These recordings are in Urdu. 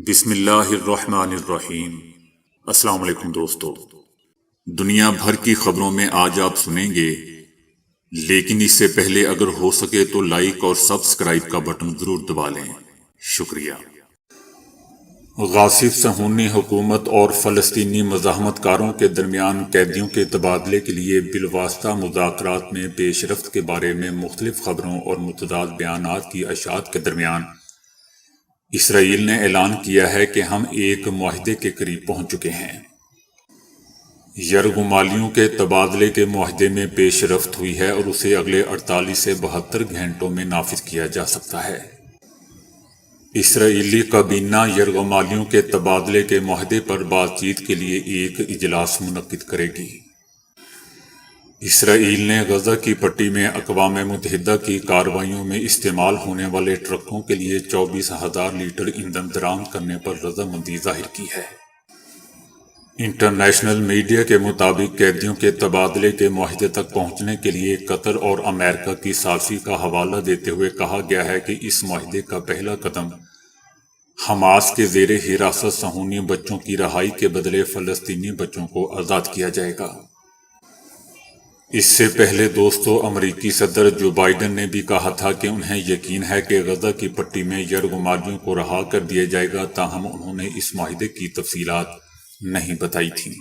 بسم اللہ الرحمن الرحیم۔ السلام علیکم دوستو، دنیا بھر کی خبروں میں آج آپ سنیں گے، لیکن اس سے پہلے اگر ہو سکے تو لائک اور سبسکرائب کا بٹن ضرور دبا لیں۔ شکریہ۔ غاصب صہیونی حکومت اور فلسطینی مزاحمت کاروں کے درمیان قیدیوں کے تبادلے کے لیے بالواسطہ مذاکرات میں پیش رفت کے بارے میں مختلف خبروں اور متضاد بیانات کی اشاعت کے درمیان اسرائیل نے اعلان کیا ہے کہ ہم ایک معاہدے کے قریب پہنچ چکے ہیں۔ یرغمالیوں کے تبادلے کے معاہدے میں پیش رفت ہوئی ہے اور اسے اگلے 48 سے 72 گھنٹوں میں نافذ کیا جا سکتا ہے۔ اسرائیلی کابینہ یرغمالیوں کے تبادلے کے معاہدے پر بات چیت کے لیے ایک اجلاس منعقد کرے گی۔ اسرائیل نے غزہ کی پٹی میں اقوام متحدہ کی کارروائیوں میں استعمال ہونے والے ٹرکوں کے لیے 24,000 لیٹر ایندھن درآمد کرنے پر رضامندی ظاہر کی ہے۔ انٹرنیشنل میڈیا کے مطابق قیدیوں کے تبادلے کے معاہدے تک پہنچنے کے لیے قطر اور امریکہ کی ثالثی کا حوالہ دیتے ہوئے کہا گیا ہے کہ اس معاہدے کا پہلا قدم حماس کے زیر حراست صہیونی بچوں کی رہائی کے بدلے فلسطینی بچوں کو آزاد کیا جائے گا۔ اس سے پہلے دوستو، امریکی صدر جو بائیڈن نے بھی کہا تھا کہ انہیں یقین ہے کہ غزہ کی پٹی میں یرغمالیوں کو رہا کر دیا جائے گا، تاہم انہوں نے اس معاہدے کی تفصیلات نہیں بتائی تھیں۔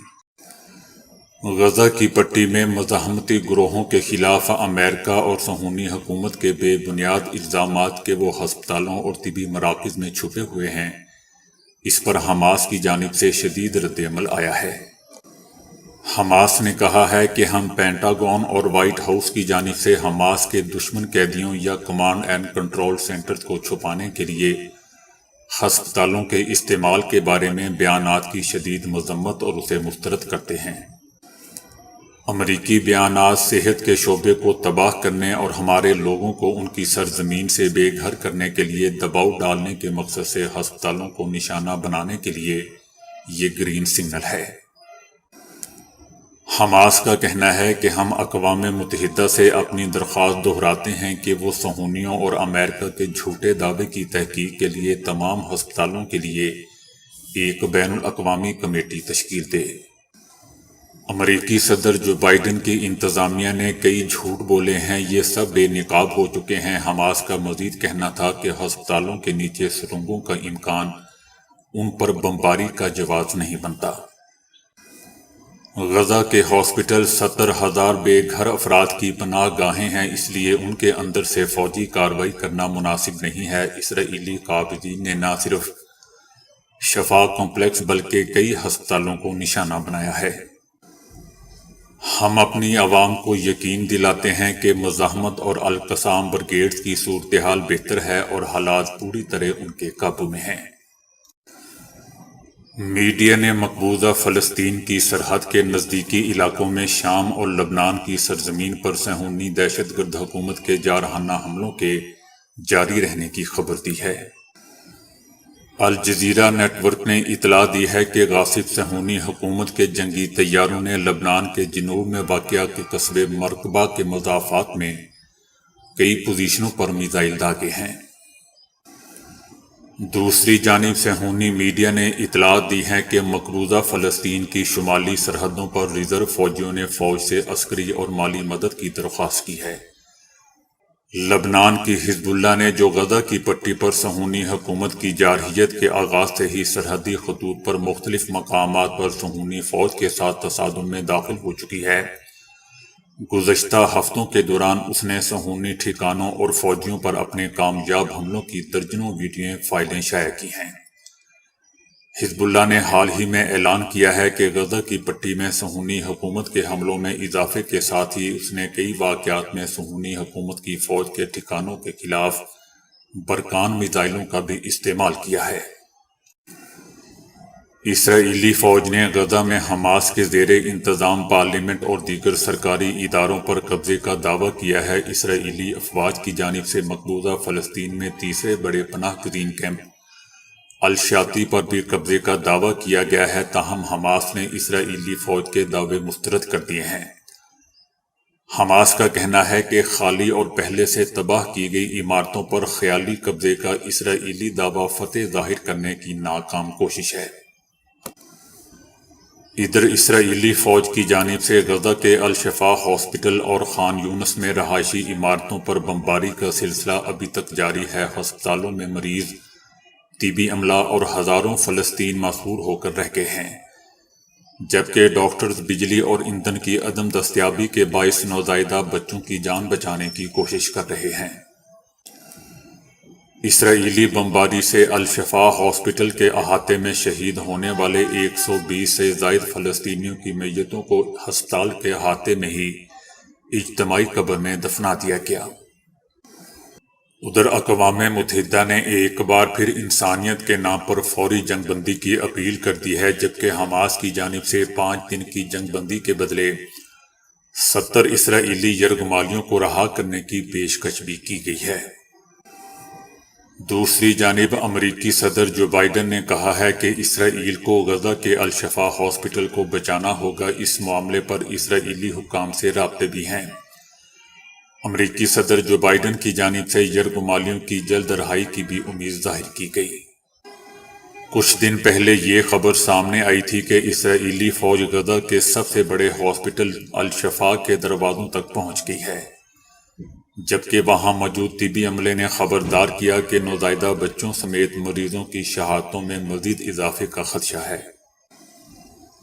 غزہ کی پٹی میں مزاحمتی گروہوں کے خلاف امریکہ اور صہیونی حکومت کے بے بنیاد الزامات کہ وہ ہسپتالوں اور طبی مراکز میں چھپے ہوئے ہیں، اس پر حماس کی جانب سے شدید رد عمل آیا ہے۔ حماس نے کہا ہے کہ ہم پینٹاگون اور وائٹ ہاؤس کی جانب سے حماس کے دشمن قیدیوں یا کمانڈ اینڈ کنٹرول سینٹرز کو چھپانے کے لیے ہسپتالوں کے استعمال کے بارے میں بیانات کی شدید مذمت اور اسے مسترد کرتے ہیں۔ امریکی بیانات صحت کے شعبے کو تباہ کرنے اور ہمارے لوگوں کو ان کی سرزمین سے بے گھر کرنے کے لیے دباؤ ڈالنے کے مقصد سے ہسپتالوں کو نشانہ بنانے کے لیے یہ گرین سگنل ہے۔ حماس کا کہنا ہے کہ ہم اقوام متحدہ سے اپنی درخواست دہراتے ہیں کہ وہ صہیونیوں اور امریکہ کے جھوٹے دعوے کی تحقیق کے لیے تمام ہسپتالوں کے لیے ایک بین الاقوامی کمیٹی تشکیل دے۔ امریکی صدر جو بائیڈن کی انتظامیہ نے کئی جھوٹ بولے ہیں، یہ سب بے نقاب ہو چکے ہیں۔ حماس کا مزید کہنا تھا کہ ہسپتالوں کے نیچے سرنگوں کا امکان ان پر بمباری کا جواز نہیں بنتا۔ غزہ کے ہاسپٹل 70,000 بے گھر افراد کی پناہ گاہیں ہیں، اس لیے ان کے اندر سے فوجی کارروائی کرنا مناسب نہیں ہے۔ اسرائیلی قابضین نے نہ صرف شفا کمپلیکس بلکہ کئی ہسپتالوں کو نشانہ بنایا ہے۔ ہم اپنی عوام کو یقین دلاتے ہیں کہ مزاحمت اور القسام بریگیڈز کی صورتحال بہتر ہے اور حالات پوری طرح ان کے قابو میں ہیں۔ میڈیا نے مقبوضہ فلسطین کی سرحد کے نزدیکی علاقوں میں شام اور لبنان کی سرزمین پر صہیونی دہشت گرد حکومت کے جارحانہ حملوں کے جاری رہنے کی خبر دی ہے۔ الجزیرہ نیٹ ورک نے اطلاع دی ہے کہ غاصب صہیونی حکومت کے جنگی طیاروں نے لبنان کے جنوب میں واقع کے قصبے مرکبہ کے مضافات میں کئی پوزیشنوں پر میزائل داغے ہیں۔ دوسری جانب صہیونی میڈیا نے اطلاع دی ہے کہ مقبوضہ فلسطین کی شمالی سرحدوں پر ریزرو فوجیوں نے فوج سے عسکری اور مالی مدد کی درخواست کی ہے۔ لبنان کی حزب اللہ نے جو غزہ کی پٹی پر صہیونی حکومت کی جارحیت کے آغاز سے ہی سرحدی خطوط پر مختلف مقامات پر صہیونی فوج کے ساتھ تصادم میں داخل ہو چکی ہے، گزشتہ ہفتوں کے دوران اس نے صہیونی ٹھکانوں اور فوجیوں پر اپنے کامیاب حملوں کی درجنوں ویڈیو فائلیں شائع کی ہیں۔ حزب اللہ نے حال ہی میں اعلان کیا ہے کہ غزہ کی پٹی میں صہیونی حکومت کے حملوں میں اضافے کے ساتھ ہی اس نے کئی واقعات میں صہیونی حکومت کی فوج کے ٹھکانوں کے خلاف برقان میزائلوں کا بھی استعمال کیا ہے۔ اسرائیلی فوج نے غزہ میں حماس کے زیر انتظام پارلیمنٹ اور دیگر سرکاری اداروں پر قبضے کا دعویٰ کیا ہے۔ اسرائیلی افواج کی جانب سے مقبوضہ فلسطین میں تیسرے بڑے پناہ گزین کیمپ الشاطی پر بھی قبضے کا دعویٰ کیا گیا ہے، تاہم حماس نے اسرائیلی فوج کے دعوے مسترد کر دیے ہیں۔ حماس کا کہنا ہے کہ خالی اور پہلے سے تباہ کی گئی عمارتوں پر خیالی قبضے کا اسرائیلی دعویٰ فتح ظاہر کرنے کی ناکام کوشش ہے۔ ادھر اسرائیلی فوج کی جانب سے غزہ کے الشفا ہاسپٹل اور خان یونس میں رہائشی عمارتوں پر بمباری کا سلسلہ ابھی تک جاری ہے۔ ہسپتالوں میں مریض، طبی عملہ اور ہزاروں فلسطین محصور ہو کر رہ گئے ہیں، جبکہ ڈاکٹرز بجلی اور ایندھن کی عدم دستیابی کے باعث نوزائیدہ بچوں کی جان بچانے کی کوشش کر رہے ہیں۔ اسرائیلی بمباری سے الشفا ہاسپٹل کے احاطے میں شہید ہونے والے 120 سے زائد فلسطینیوں کی میتوں کو ہسپتال کے احاطے میں ہی اجتماعی قبر میں دفنا دیا گیا۔ ادھر اقوام متحدہ نے ایک بار پھر انسانیت کے نام پر فوری جنگ بندی کی اپیل کر دی ہے، جبکہ حماس کی جانب سے 5 دن کی جنگ بندی کے بدلے 70 اسرائیلی یرغمالیوں کو رہا کرنے کی پیشکش بھی کی گئی ہے۔ دوسری جانب امریکی صدر جو بائیڈن نے کہا ہے کہ اسرائیل کو غزہ کے الشفا ہاسپٹل کو بچانا ہوگا۔ اس معاملے پر اسرائیلی حکام سے رابطے بھی ہیں۔ امریکی صدر جو بائیڈن کی جانب سے یرغمالیوں کی جلد رہائی کی بھی امید ظاہر کی گئی۔ کچھ دن پہلے یہ خبر سامنے آئی تھی کہ اسرائیلی فوج غزہ کے سب سے بڑے ہاسپٹل الشفا کے دروازوں تک پہنچ گئی ہے، جبکہ وہاں موجود طبی عملے نے خبردار کیا کہ نوزائیدہ بچوں سمیت مریضوں کی شہادتوں میں مزید اضافے کا خدشہ ہے۔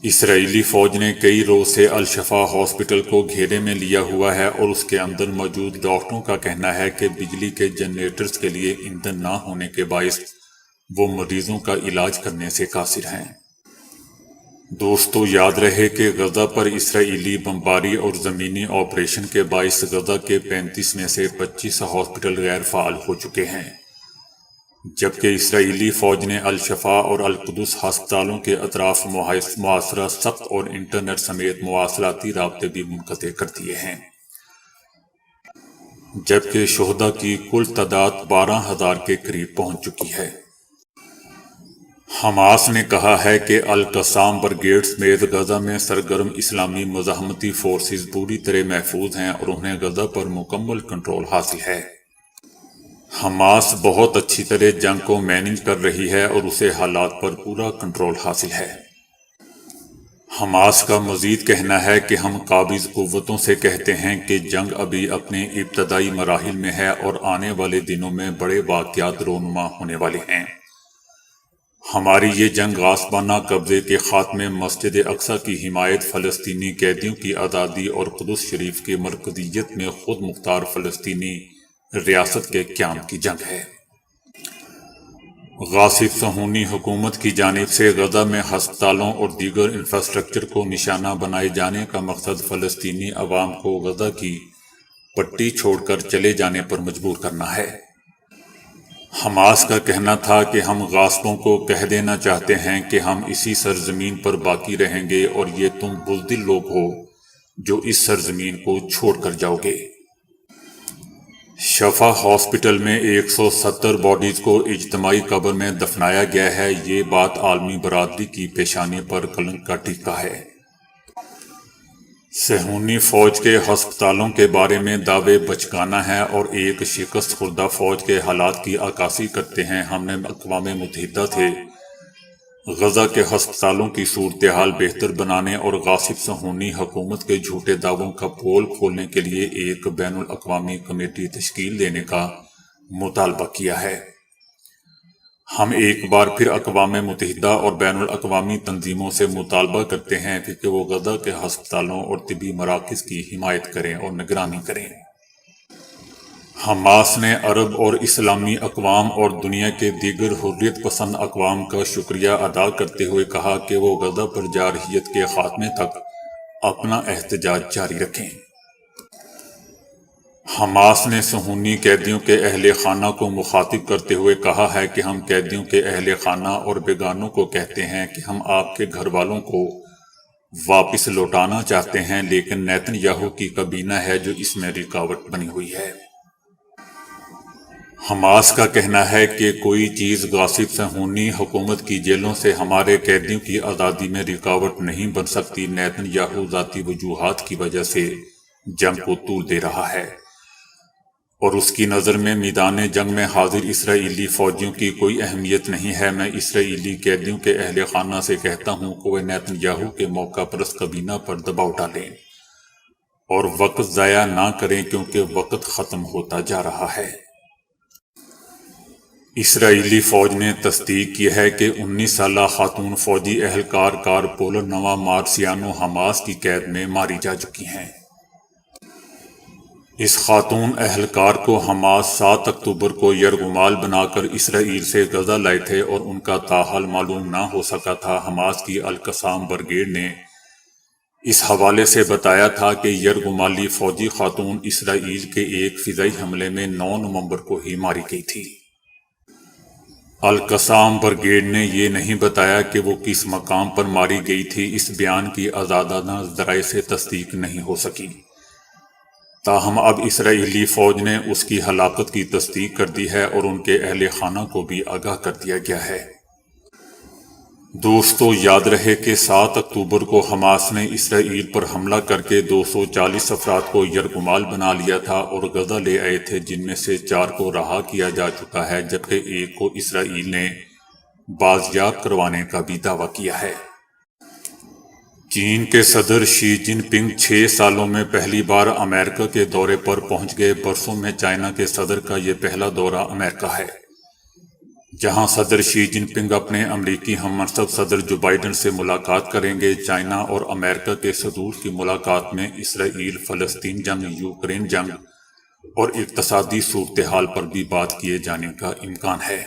اسرائیلی فوج نے کئی روز سے الشفا ہاسپٹل کو گھیرے میں لیا ہوا ہے اور اس کے اندر موجود ڈاکٹروں کا کہنا ہے کہ بجلی کے جنریٹرز کے لیے ایندھن نہ ہونے کے باعث وہ مریضوں کا علاج کرنے سے قاصر ہیں۔ دوستو، یاد رہے کہ غزہ پر اسرائیلی بمباری اور زمینی آپریشن کے باعث غزہ کے 35 میں سے 25 ہاسپٹل غیر فعال ہو چکے ہیں، جبکہ اسرائیلی فوج نے الشفا اور القدس ہسپتالوں کے اطراف معاصرہ سخت اور انٹرنیٹ سمیت مواصلاتی رابطے بھی منقطع کر دیے ہیں، جبکہ شہداء کی کل تعداد 12,000 کے قریب پہنچ چکی ہے۔ حماس نے کہا ہے کہ القسام بریگیڈ سمیت غزہ میں سرگرم اسلامی مزاحمتی فورسز پوری طرح محفوظ ہیں اور انہیں غزہ پر مکمل کنٹرول حاصل ہے۔ حماس بہت اچھی طرح جنگ کو مینج کر رہی ہے اور اسے حالات پر پورا کنٹرول حاصل ہے۔ حماس کا مزید کہنا ہے کہ ہم قابض قوتوں سے کہتے ہیں کہ جنگ ابھی اپنے ابتدائی مراحل میں ہے اور آنے والے دنوں میں بڑے واقعات رونما ہونے والے ہیں۔ ہماری یہ جنگ غاصبانہ قبضے کے خاتمے، مسجد اقصی کی حمایت، فلسطینی قیدیوں کی آزادی اور قدس شریف کی مرکزیت میں خود مختار فلسطینی ریاست کے قیام کی جنگ ہے۔ غاصب صہیونی حکومت کی جانب سے غزہ میں ہسپتالوں اور دیگر انفراسٹرکچر کو نشانہ بنائے جانے کا مقصد فلسطینی عوام کو غزہ کی پٹی چھوڑ کر چلے جانے پر مجبور کرنا ہے۔ حماس کا کہنا تھا کہ ہم غاصبوں کو کہہ دینا چاہتے ہیں کہ ہم اسی سرزمین پر باقی رہیں گے اور یہ تم بزدل لوگ ہو جو اس سرزمین کو چھوڑ کر جاؤ گے۔ شفا ہاسپٹل میں 170 باڈیز کو اجتماعی قبر میں دفنایا گیا ہے۔ یہ بات عالمی برادری کی پیشانی پر کلنک کا ٹیکہ ہے۔ صہیونی فوج کے ہسپتالوں کے بارے میں دعوے بچگانہ ہیں اور ایک شکست خوردہ فوج کے حالات کی عکاسی کرتے ہیں۔ ہم نے اقوام متحدہ سے غزہ کے ہسپتالوں کی صورتحال بہتر بنانے اور غاصب صہیونی حکومت کے جھوٹے دعووں کا پول کھولنے کے لیے ایک بین الاقوامی کمیٹی تشکیل دینے کا مطالبہ کیا ہے۔ ہم ایک بار پھر اقوام متحدہ اور بین الاقوامی تنظیموں سے مطالبہ کرتے ہیں کہ وہ غزہ کے ہسپتالوں اور طبی مراکز کی حمایت کریں اور نگرانی کریں۔ حماس نے عرب اور اسلامی اقوام اور دنیا کے دیگر حریت پسند اقوام کا شکریہ ادا کرتے ہوئے کہا کہ وہ غزہ پر جارحیت کے خاتمے تک اپنا احتجاج جاری رکھیں۔ حماس نے صہیونی قیدیوں کے اہل خانہ کو مخاطب کرتے ہوئے کہا ہے کہ ہم قیدیوں کے اہل خانہ اور بیگانوں کو کہتے ہیں کہ ہم آپ کے گھر والوں کو واپس لوٹانا چاہتے ہیں، لیکن نیتن یاہو کی کابینہ ہے جو اس میں رکاوٹ بنی ہوئی ہے۔ حماس کا کہنا ہے کہ کوئی چیز غاصب صہیونی حکومت کی جیلوں سے ہمارے قیدیوں کی آزادی میں رکاوٹ نہیں بن سکتی۔ نیتن یاہو ذاتی وجوہات کی وجہ سے جنگ کو طول دے رہا ہے، اور اس کی نظر میں میدان جنگ میں حاضر اسرائیلی فوجیوں کی کوئی اہمیت نہیں ہے۔ میں اسرائیلی قیدیوں کے اہل خانہ سے کہتا ہوں کہ وہ نیتن یاہو کے موقع پرست کابینہ پر دباؤ ڈالیں اور وقت ضائع نہ کریں، کیونکہ وقت ختم ہوتا جا رہا ہے۔ اسرائیلی فوج نے تصدیق کی ہے کہ 19 سالہ خاتون فوجی اہلکار کارپول نوا مارسیانو حماس کی قید میں ماری جا چکی ہیں۔ اس خاتون اہلکار کو حماس 7 اکتوبر کو یرغمال بنا کر اسرائیل سے غزہ لائے تھے اور ان کا تاحال معلوم نہ ہو سکا تھا۔ حماس کی القسام بریگیڈ نے اس حوالے سے بتایا تھا کہ یرغمالی فوجی خاتون اسرائیل کے ایک فضائی حملے میں 9 نومبر کو ہی ماری گئی تھی۔ القسام بریگیڈ نے یہ نہیں بتایا کہ وہ کس مقام پر ماری گئی تھی۔ اس بیان کی آزادانہ ذرائع سے تصدیق نہیں ہو سکی، تاہم اب اسرائیلی فوج نے اس کی ہلاکت کی تصدیق کر دی ہے اور ان کے اہل خانہ کو بھی آگاہ کر دیا گیا ہے۔ دوستو، یاد رہے کہ 7 اکتوبر کو حماس نے اسرائیل پر حملہ کر کے 240 افراد کو یرغمال بنا لیا تھا اور غزہ لے آئے تھے، جن میں سے 4 کو رہا کیا جا چکا ہے، جبکہ 1 کو اسرائیل نے بازیاب کروانے کا بھی دعویٰ کیا ہے۔ چین کے صدر شی جن پنگ 6 سالوں میں پہلی بار امریکہ کے دورے پر پہنچ گئے۔ برسوں میں چائنا کے صدر کا یہ پہلا دورہ امریکہ ہے، جہاں صدر شی جن پنگ اپنے امریکی ہم منصب صدر جو بائیڈن سے ملاقات کریں گے۔ چائنا اور امریکہ کے صدور کی ملاقات میں اسرائیل فلسطین جنگ، یوکرین جنگ اور اقتصادی صورتحال پر بھی بات کیے جانے کا امکان ہے۔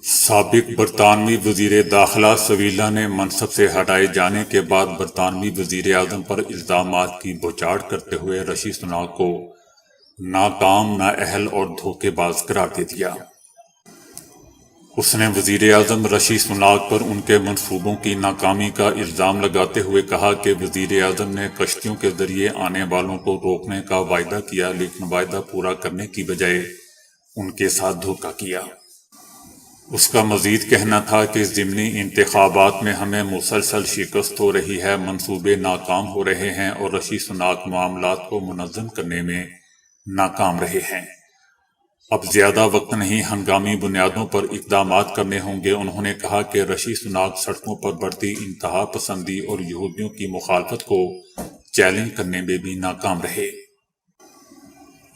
سابق برطانوی وزیر داخلہ سویلا نے منصب سے ہٹائے جانے کے بعد برطانوی وزیر اعظم پر الزامات کی بوچھاڑ کرتے ہوئے رشی سناک کو ناکام، نااہل اور دھوکے باز قرار دے دیا۔ اس نے وزیر اعظم رشی سناک پر ان کے منصوبوں کی ناکامی کا الزام لگاتے ہوئے کہا کہ وزیر اعظم نے کشتیوں کے ذریعے آنے والوں کو روکنے کا وعدہ کیا، لیکن وعدہ پورا کرنے کی بجائے ان کے ساتھ دھوکہ کیا۔ اس کا مزید کہنا تھا کہ ضمنی انتخابات میں ہمیں مسلسل شکست ہو رہی ہے، منصوبے ناکام ہو رہے ہیں اور رشی سناک معاملات کو منظم کرنے میں ناکام رہے ہیں۔ اب زیادہ وقت نہیں، ہنگامی بنیادوں پر اقدامات کرنے ہوں گے۔ انہوں نے کہا کہ رشی سناک سڑکوں پر بڑھتی انتہا پسندی اور یہودیوں کی مخالفت کو چیلنج کرنے میں بھی ناکام رہے۔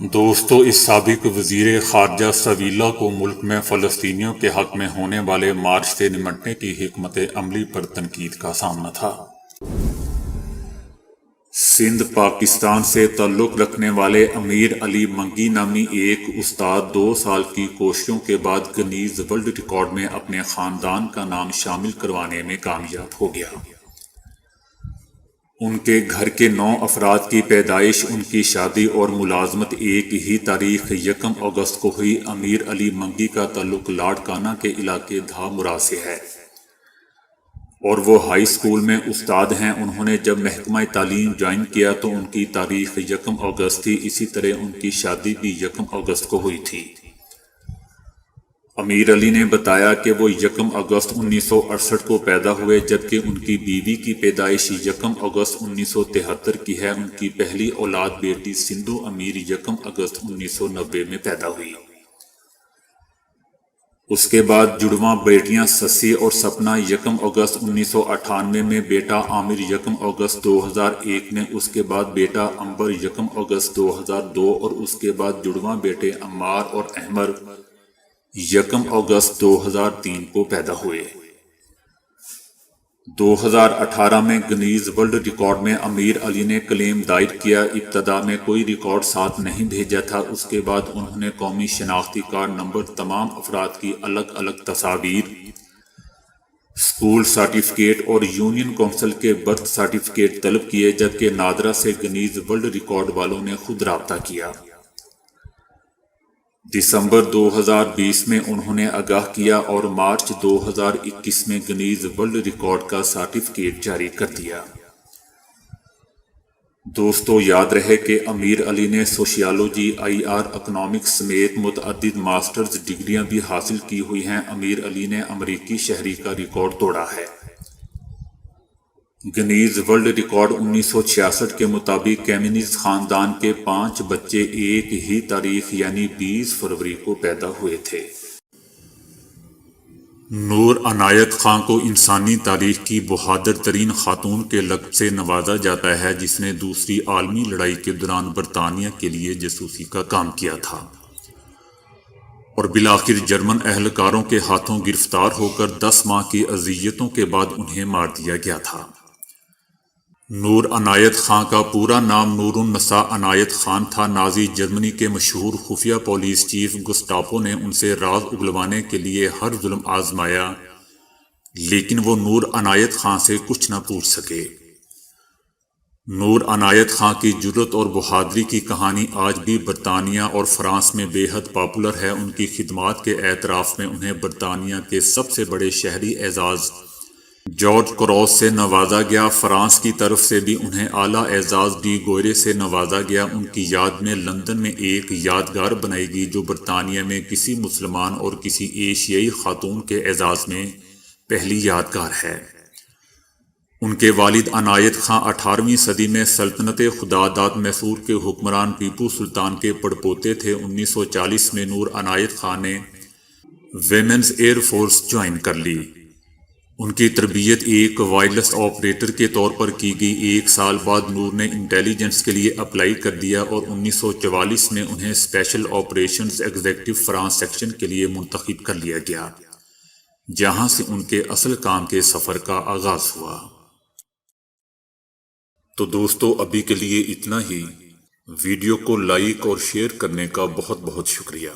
دوستو، اس سابق وزیر خارجہ سویلا کو ملک میں فلسطینیوں کے حق میں ہونے والے مارچ سے نمٹنے کی حکمت عملی پر تنقید کا سامنا تھا۔ سندھ پاکستان سے تعلق رکھنے والے امیر علی منگی نامی ایک استاد 2 سال کی کوششوں کے بعد گنیز ورلڈ ریکارڈ میں اپنے خاندان کا نام شامل کروانے میں کامیاب ہو گیا۔ ان کے گھر کے 9 افراد کی پیدائش، ان کی شادی اور ملازمت ایک ہی تاریخ 1 اگست کو ہوئی۔ امیر علی منگی کا تعلق لاڑکانہ کے علاقے دھا مراد سے ہے اور وہ ہائی اسکول میں استاد ہیں۔ انہوں نے جب محکمہ تعلیم جوائن کیا تو ان کی تاریخ 1 اگست تھی، اسی طرح ان کی شادی بھی 1 اگست کو ہوئی تھی۔ امیر علی نے بتایا کہ وہ 1 اگست 1968 کو پیدا ہوئے، جبکہ ان کی بیوی کی پیدائش 1 اگست 1973 کی ہے۔ ان کی پہلی اولاد بیٹی سندھو امیر 1 اگست 1990 میں پیدا ہوئی۔ اس کے بعد جڑواں بیٹیاں سسی اور سپنا 1 اگست 1998 میں، بیٹا عامر 1 اگست 2001 میں، اس کے بعد بیٹا عنبر 1 اگست 2002 اور اس کے بعد جڑواں بیٹے عمار اور احمر 1 اگست 2003 کو پیدا ہوئے۔ 2018 میں گنیز ورلڈ ریکارڈ میں امیر علی نے کلیم دائر کیا۔ ابتدا میں کوئی ریکارڈ ساتھ نہیں بھیجا تھا۔ اس کے بعد انہوں نے قومی شناختی کارڈ نمبر، تمام افراد کی الگ الگ تصاویر، اسکول سرٹیفکیٹ اور یونین کونسل کے برتھ سرٹیفکیٹ طلب کیے، جبکہ نادرا سے گنیز ورلڈ ریکارڈ والوں نے خود رابطہ کیا۔ دسمبر 2020 میں انہوں نے آگاہ کیا اور مارچ 2021 میں گنیز ورلڈ ریکارڈ کا سرٹیفکیٹ جاری کر دیا۔ دوستو، یاد رہے کہ امیر علی نے سوشیالوجی، IR، اکنامکس سمیت متعدد ماسٹرز ڈگریاں بھی حاصل کی ہوئی ہیں۔ امیر علی نے امریکی شہری کا ریکارڈ توڑا ہے۔ گنیز ورلڈ ریکارڈ 1966 کے مطابق کیمنز خاندان کے 5 بچے ایک ہی تاریخ یعنی 20 فروری کو پیدا ہوئے تھے۔ نور عنایت خان کو انسانی تاریخ کی بہادر ترین خاتون کے لقب سے نوازا جاتا ہے، جس نے دوسری عالمی لڑائی کے دوران برطانیہ کے لیے جاسوسی کا کام کیا تھا اور بالآخر جرمن اہلکاروں کے ہاتھوں گرفتار ہو کر 10 ماہ کی اذیتوں کے بعد انہیں مار دیا گیا تھا۔ نور عنایت خان کا پورا نام نور النساء عنایت خان تھا۔ نازی جرمنی کے مشہور خفیہ پولیس چیف گسٹاپو نے ان سے راز اگلوانے کے لیے ہر ظلم آزمایا، لیکن وہ نور عنایت خان سے کچھ نہ پوچھ سکے۔ نور عنایت خان کی جرأت اور بہادری کی کہانی آج بھی برطانیہ اور فرانس میں بے حد پاپولر ہے۔ ان کی خدمات کے اعتراف میں انہیں برطانیہ کے سب سے بڑے شہری اعزاز جارج کراس سے نوازا گیا۔ فرانس کی طرف سے بھی انہیں اعلیٰ اعزاز ڈی گوئرے سے نوازا گیا۔ ان کی یاد میں لندن میں ایک یادگار بنائی گئی جو برطانیہ میں کسی مسلمان اور کسی ایشیائی خاتون کے اعزاز میں پہلی یادگار ہے۔ ان کے والد عنایت خان 18ویں صدی میں سلطنت خداداد میسور کے حکمران ٹیپو سلطان کے پڑپوتے تھے۔ 1940 میں نور عنایت خان نے ویمنز ایئر فورس جوائن کر لی۔ ان کی تربیت ایک وائرلیس آپریٹر کے طور پر کی گئی۔ 1 سال بعد نور نے انٹیلیجنس کے لیے اپلائی کر دیا اور 1944 میں انہیں special operations executive France section کے لیے منتخب کر لیا گیا، جہاں سے ان کے اصل کام کے سفر کا آغاز ہوا۔ تو دوستو، ابھی کے لیے اتنا ہی۔ ویڈیو کو لائک اور شیئر کرنے کا بہت بہت شکریہ۔